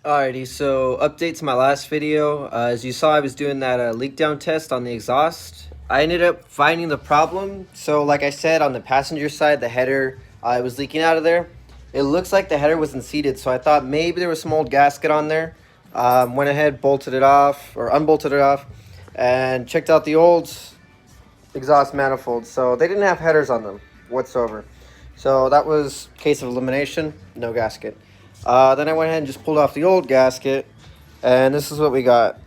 Alrighty, so update to my last video. As you saw, I was doing that leak down test on the exhaust. I ended up finding the problem. So like I said, on the passenger side, the header, it was leaking out of there. It looks like the header wasn't seated, so I thought maybe there was some old gasket on there. Went ahead, bolted it off, or unbolted it off, and checked out the old exhaust manifolds. So they didn't have headers on them whatsoever. So that was case of elimination, no gasket. Then I went ahead and just pulled off the old gasket, and this is what we got.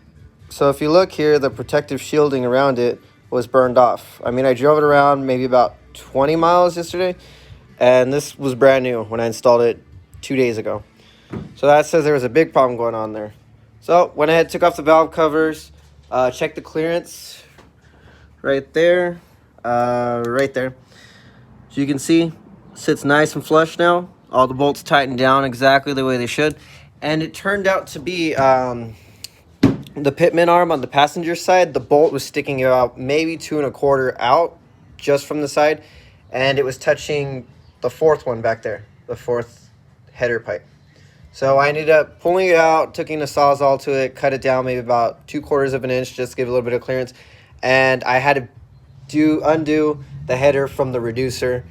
So if you look here, the protective shielding around it was burned off. I mean, I drove it around maybe about 20 miles yesterday, and this was brand new when I installed it 2 days ago. So that says there was a big problem going on there. So went ahead, took off the valve covers, checked the clearance right there, right there. So you can see, sits nice and flush now. All the bolts tightened down exactly the way they should. And it turned out to be the pitman arm on the passenger side. The bolt was sticking about maybe 2 1/4 out just from the side. And it was touching the fourth one back there, the fourth header pipe. So I ended up pulling it out, taking a Sawzall to it, cut it down maybe about 2/4 of an inch just to give it a little bit of clearance. And I had to undo the header from the reducer,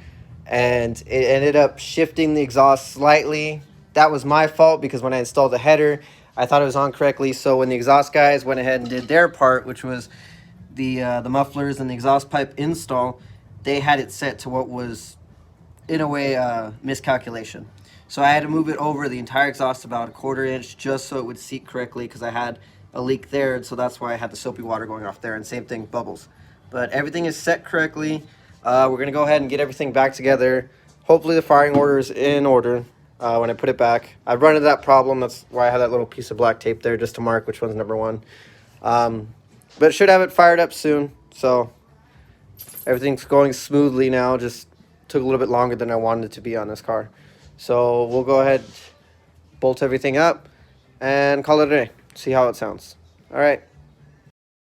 and it ended up shifting the exhaust slightly. That was my fault because when I installed the header, I thought it was on correctly. So when the exhaust guys went ahead and did their part, which was the mufflers and the exhaust pipe install, they had it set to what was, in a way, miscalculation. So I had to move it over the entire exhaust about 1/4 inch just so it would seat correctly, because I had a leak there, and so that's why I had the soapy water going off there, and same thing, bubbles. But everything is set correctly. We're going to go ahead and get everything back together. Hopefully the firing order is in order when I put it back. I've run into that problem. That's why I have that little piece of black tape there just to mark which one's number one. But should have it fired up soon. So everything's going smoothly now. Just took a little bit longer than I wanted it to be on this car. So we'll go ahead, bolt everything up, and call it a day. See how it sounds. All right.